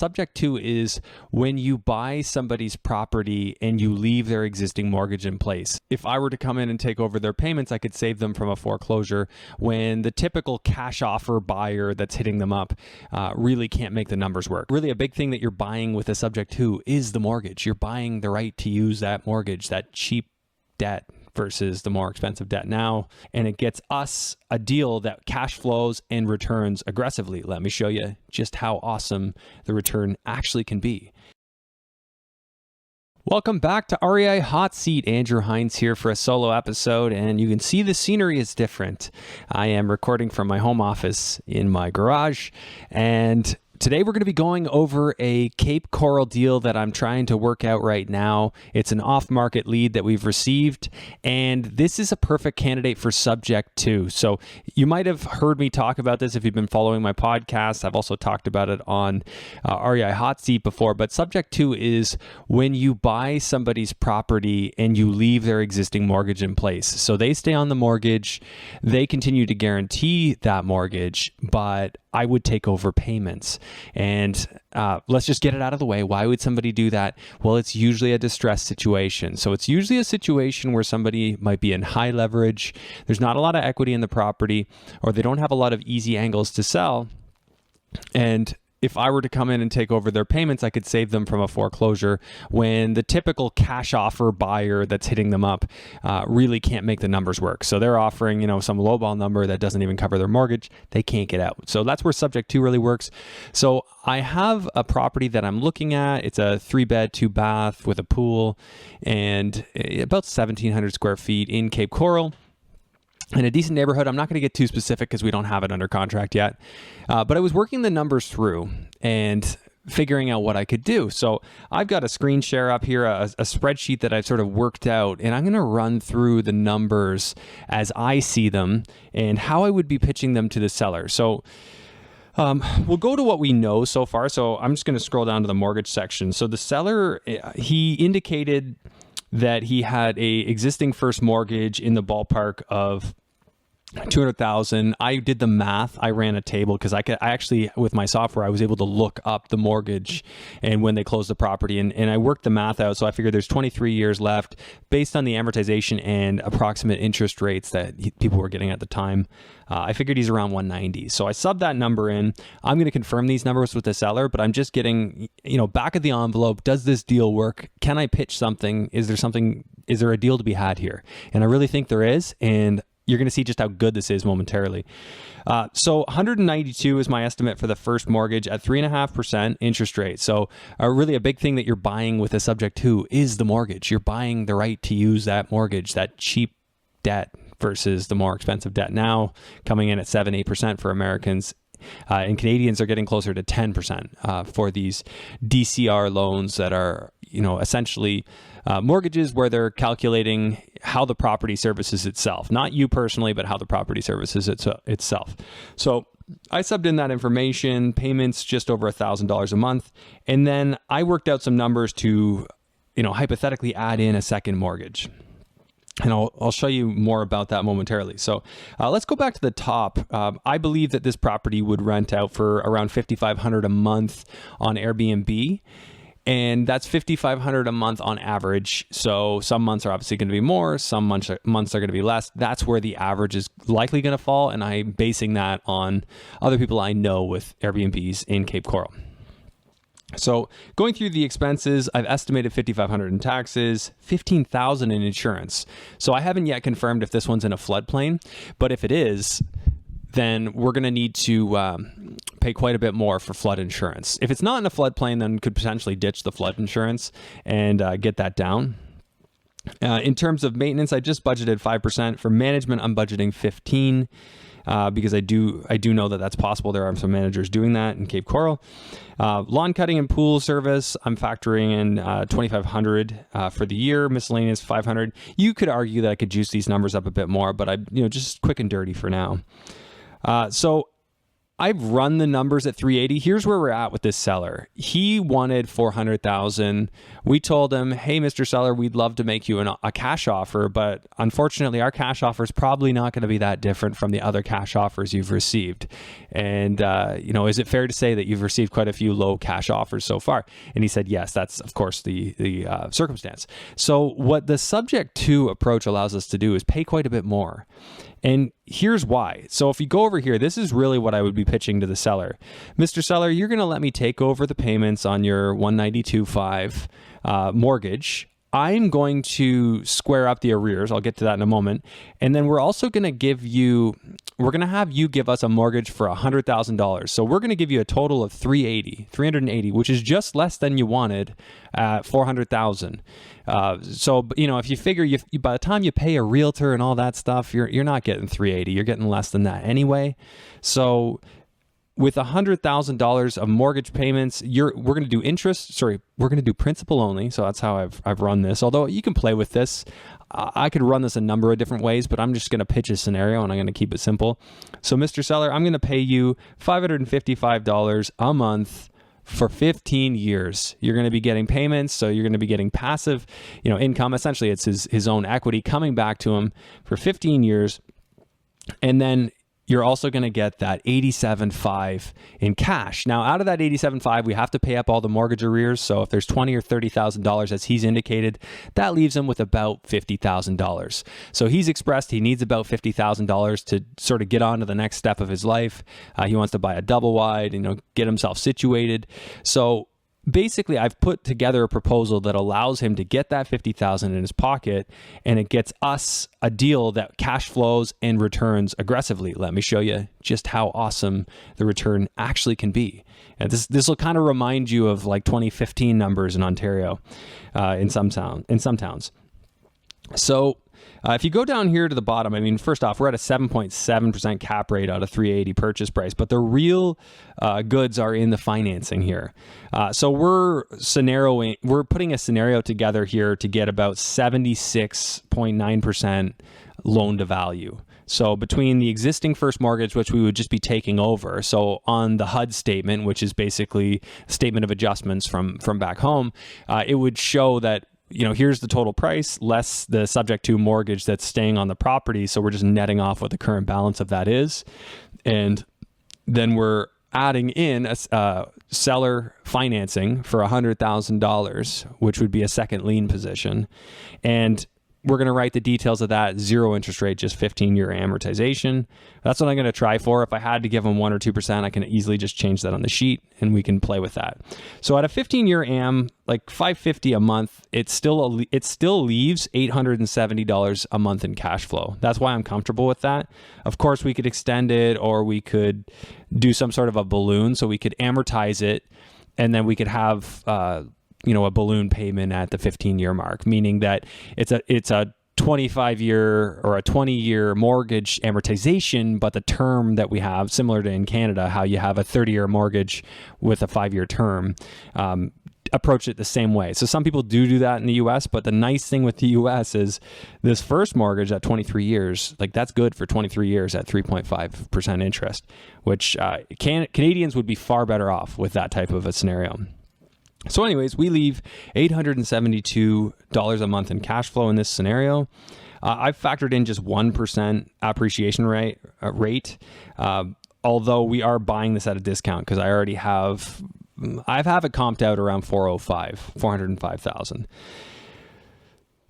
Subject to is when you buy somebody's property and you leave their existing mortgage in place. If I were to come in and take over their payments, I could save them from a foreclosure when the typical cash offer buyer that's hitting them up really can't make the numbers work. Really, a big thing that you're buying with a subject to is the mortgage. You're buying the right to use that mortgage, that cheap debt versus the more expensive debt now. And it gets us a deal that cash flows and returns aggressively. Let me show you just how awesome the return actually can be. Welcome back to REI Hot Seat. Andrew Hines here for a solo episode, and you can see the scenery is different. I am recording from my home office in my garage, and today we're going to be going over a Cape Coral deal that I'm trying to work out right now. It's an off-market lead that we've received, and this is a perfect candidate for subject to. So you might have heard me talk about this if you've been following my podcast. I've also talked about it on REI Hot Seat before, but subject to is when you buy somebody's property and you leave their existing mortgage in place. So they stay on the mortgage, they continue to guarantee that mortgage, but I would take over payments. And let's just get it out of the way. Why would somebody do that? Well, it's usually a distressed situation. So it's usually a situation where somebody might be in high leverage, there's not a lot of equity in the property, or they don't have a lot of easy angles to sell. And if I were to come in and take over their payments, I could save them from a foreclosure when the typical cash offer buyer that's hitting them up really can't make the numbers work. So they're offering, some lowball number that doesn't even cover their mortgage. They can't get out. So that's where subject to really works. So I have a property that I'm looking at. It's a 3-bed, 2-bath with a pool and about 1,700 square feet in Cape Coral. In a decent neighborhood. I'm not going to get too specific because we don't have it under contract yet. But I was working the numbers through and figuring out what I could do. So I've got a screen share up here, a spreadsheet that I've sort of worked out, and I'm going to run through the numbers as I see them and how I would be pitching them to the seller. So we'll go to what we know so far. So I'm just going to scroll down to the mortgage section. So the seller, he indicated that he had a existing first mortgage in the ballpark of $200,000. I did the math. I ran a table because I actually, with my software, I was able to look up the mortgage and when they closed the property, and I worked the math out. So I figured there's 23 years left based on the amortization and approximate interest rates that people were getting at the time. I figured he's around 190. So I subbed that number in. I'm going to confirm these numbers with the seller, but I'm just getting, back of the envelope. Does this deal work? Can I pitch something? Is there a deal to be had here? And I really think there is. And you're going to see just how good this is momentarily. So 192 is my estimate for the first mortgage at 3.5% interest rate. So really a big thing that you're buying with a subject to is the mortgage. You're buying the right to use that mortgage, that cheap debt versus the more expensive debt now coming in at 7-8% for Americans. And Canadians are getting closer to 10% for these DCR loans that are, essentially mortgages where they're calculating how the property services itself, not you personally, but how the property services itself. So I subbed in that information, payments just over $1,000 a month. And then I worked out some numbers to, hypothetically add in a second mortgage. And I'll show you more about that momentarily. So let's go back to the top. I believe that this property would rent out for around $5,500 a month on Airbnb. And that's $5,500 a month on average. So some months are obviously going to be more, some months are going to be less. That's where the average is likely going to fall. And I'm basing that on other people I know with Airbnbs in Cape Coral. So going through the expenses, I've estimated $5,500 in taxes, $15,000 in insurance. So I haven't yet confirmed if this one's in a floodplain, but if it is, then we're going to need to pay quite a bit more for flood insurance. If it's not in a floodplain, then could potentially ditch the flood insurance and get that down. In terms of maintenance, I just budgeted 5%. For management, I'm budgeting 15%. Because I do know that that's possible. There are some managers doing that in Cape Coral. Lawn cutting and pool service, I'm factoring in $2,500 for the year. Miscellaneous $500. You could argue that I could juice these numbers up a bit more, but just quick and dirty for now. So I've run the numbers at 380. Here's where we're at with this seller. He wanted 400,000. We told him, hey, Mr. Seller, we'd love to make you a cash offer, but unfortunately our cash offer is probably not going to be that different from the other cash offers you've received. And, is it fair to say that you've received quite a few low cash offers so far? And he said, yes, that's of course the circumstance. So what the subject to approach allows us to do is pay quite a bit more. And here's why. So if you go over here, this is really what I would be pitching to the seller. Mr. Seller, you're going to let me take over the payments on your 192.5 mortgage. I'm going to square up the arrears. I'll get to that in a moment. And then we're also going to have you give us a mortgage for $100,000. So we're going to give you a total of 380, which is just less than you wanted at 400,000. So, if you figure by the time you pay a realtor and all that stuff, you're not getting 380. You're getting less than that anyway. So with $100,000 of mortgage payments, we're going to do we're going to do principal only. So that's how I've run this. Although you can play with this. I could run this a number of different ways, but I'm just going to pitch a scenario and I'm going to keep it simple. So Mr. Seller, I'm going to pay you $555 a month for 15 years. You're going to be getting payments. So you're going to be getting passive, income. Essentially it's his own equity coming back to him for 15 years. And then you're also going to get that $87,500 in cash. Now, out of that $87,500, we have to pay up all the mortgage arrears. So if there's $20,000 or $30,000, as he's indicated, that leaves him with about $50,000. So he's expressed he needs about $50,000 to sort of get on to the next step of his life. He wants to buy a double wide, get himself situated. So basically, I've put together a proposal that allows him to get that $50,000 in his pocket, and it gets us a deal that cash flows and returns aggressively. Let me show you just how awesome the return actually can be. And this will kind of remind you of like 2015 numbers in Ontario, in some towns. So if you go down here to the bottom, first off, we're at a 7.7% cap rate out of 380 purchase price, but the real goods are in the financing here. So we're putting a scenario together here to get about 76.9% loan to value. So between the existing first mortgage, which we would just be taking over, so on the HUD statement, which is basically a statement of adjustments from back home, it would show that here's the total price less the subject to mortgage that's staying on the property. So we're just netting off what the current balance of that is. And then we're adding in a seller financing for $100,000, which would be a second lien position. And we're going to write the details of that, 0 interest rate, just 15-year amortization. That's what I'm going to try for. If I had to give them 1 or 2%, I can easily just change that on the sheet and we can play with that. So at a 15-year am, like $550 a month, it still leaves $870 a month in cash flow. That's why I'm comfortable with that. Of course, we could extend it, or we could do some sort of a balloon, so we could amortize it, and then we could have a balloon payment at the 15-year mark, meaning that it's a 25-year or a 20-year mortgage amortization, but the term that we have, similar to in Canada, how you have a 30-year mortgage with a 5-year term, approach it the same way. So some people do that in the US, but the nice thing with the US is this first mortgage at 23 years, like that's good for 23 years at 3.5% interest, which Canadians would be far better off with that type of a scenario. So anyways, we leave $872 a month in cash flow in this scenario. I've factored in just 1% appreciation rate, although we are buying this at a discount because I have it comped out around 405,000.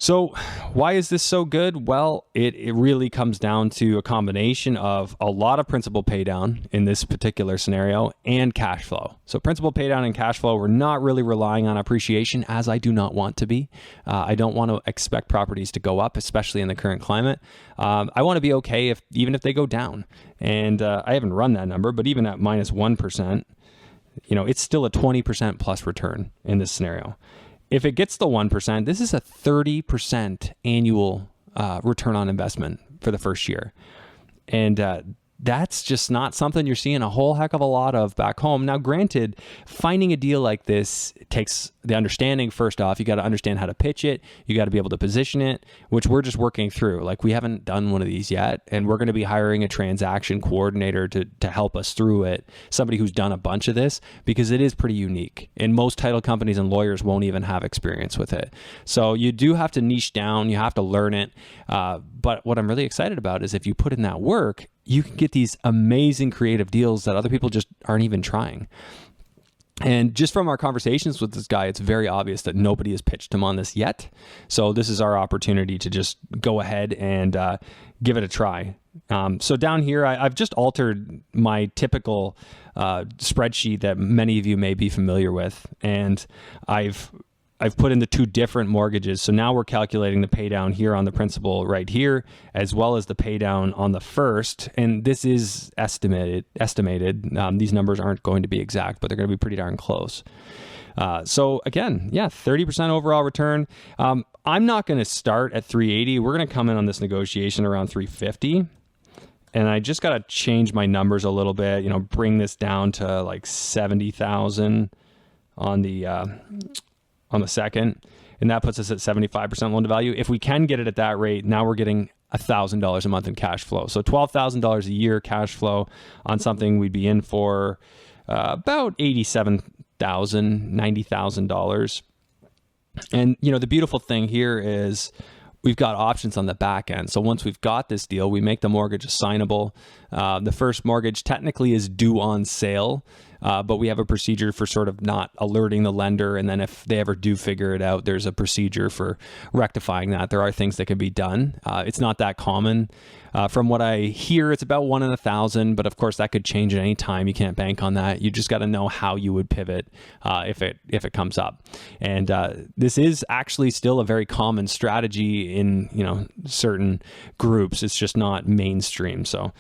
So why is this so good? Well, it really comes down to a combination of a lot of principal pay down in this particular scenario and cash flow. So principal pay down and cash flow, we're not really relying on appreciation, as I do not want to be. I don't want to expect properties to go up, especially in the current climate. I want to be okay even if they go down. And I haven't run that number, but even at minus 1%, it's still a 20% plus return in this scenario. If it gets the 1%, this is a 30% annual return on investment for the first year. And that's just not something you're seeing a whole heck of a lot of back home. Now, granted, finding a deal like this takes the understanding. First off, you got to understand how to pitch it. You got to be able to position it, which we're just working through. Like, we haven't done one of these yet, and we're going to be hiring a transaction coordinator to help us through it, somebody who's done a bunch of this, because it is pretty unique, and most title companies and lawyers won't even have experience with it. So you do have to niche down. You have to learn it. But what I'm really excited about is if you put in that work, you can get these amazing creative deals that other people just aren't even trying. And just from our conversations with this guy, it's very obvious that nobody has pitched him on this yet. So this is our opportunity to just go ahead and give it a try. So down here, I've just altered my typical spreadsheet that many of you may be familiar with. And I've put in the two different mortgages. So now we're calculating the pay down here on the principal right here, as well as the pay down on the first. And this is estimated. These numbers aren't going to be exact, but they're going to be pretty darn close. So again, 30% overall return. I'm not going to start at 380. We're going to come in on this negotiation around 350. And I just got to change my numbers a little bit, bring this down to like 70,000 on the second, and that puts us at 75% loan to value. If we can get it at that rate, now we're getting $1,000 a month in cash flow. So $12,000 a year cash flow on something we'd be in for about $87,000, $90,000. And the beautiful thing here is we've got options on the back end. So once we've got this deal, we make the mortgage assignable. The first mortgage technically is due on sale, but we have a procedure for sort of not alerting the lender. And then if they ever do figure it out, there's a procedure for rectifying that. There are things that can be done. It's not that common. From what I hear, it's about 1 in 1,000, but of course that could change at any time. You can't bank on that. You just got to know how you would pivot if it comes up. And this is actually still a very common strategy in certain groups. It's just not mainstream. So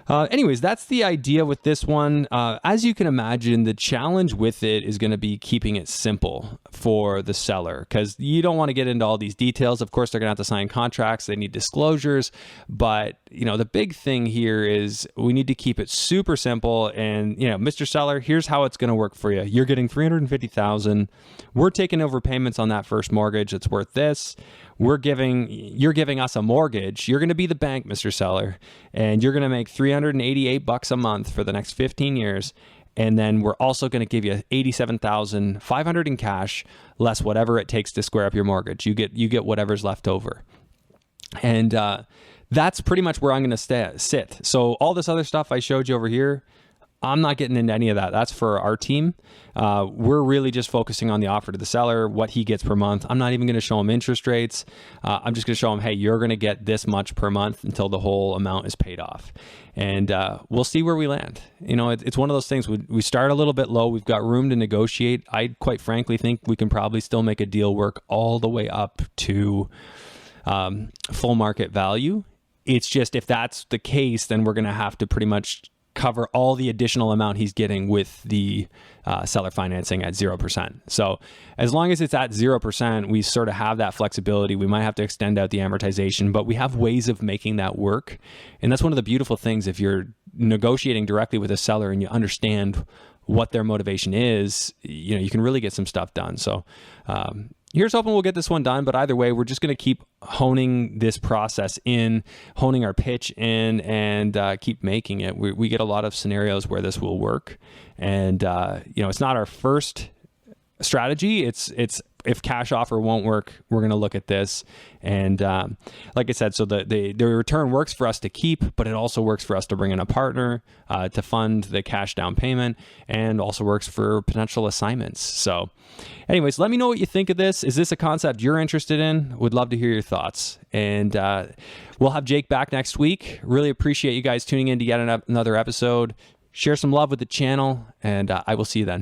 anyways, that's the idea with this one. As you can imagine, the challenge with it is going to be keeping it simple for the seller, because you don't want to get into all these details. Of course, they're going to have to sign contracts. They need disclosures. But, the big thing here is we need to keep it super simple. And, Mr. Seller, here's how it's going to work for you. You're getting $350,000. We're taking over payments on that first mortgage. It's worth this. You're giving us a mortgage. You're going to be the bank, Mr. Seller, and you're going to make $388 a month for the next 15 years. And then we're also going to give you $87,500 in cash, less whatever it takes to square up your mortgage. You get whatever's left over. And that's pretty much where I'm going to sit. So all this other stuff I showed you over here, I'm not getting into any of that. That's for our team. We're really just focusing on the offer to the seller, what he gets per month. I'm not even going to show him interest rates. I'm just going to show him, hey, you're going to get this much per month until the whole amount is paid off. And we'll see where we land. It's one of those things. We start a little bit low. We've got room to negotiate. I quite frankly think we can probably still make a deal work all the way up to full market value. It's just, if that's the case, then we're going to have to pretty much cover all the additional amount he's getting with the seller financing at 0%. So as long as it's at 0%, we sort of have that flexibility. We might have to extend out the amortization, but we have ways of making that work. And that's one of the beautiful things. If you're negotiating directly with a seller and you understand what their motivation is, you can really get some stuff done. So here's hoping we'll get this one done. But either way, we're just going to keep honing this process honing our pitch in, and keep making it. We get a lot of scenarios where this will work. And, it's not our first strategy. It's if cash offer won't work, we're going to look at this. And like I said, so the return works for us to keep, but it also works for us to bring in a partner to fund the cash down payment, and also works for potential assignments. So anyways, let me know what you think of this. Is this a concept you're interested in? Would love to hear your thoughts. And we'll have Jake back next week. Really appreciate you guys tuning in to yet another episode. Share some love with the channel, and I will see you then.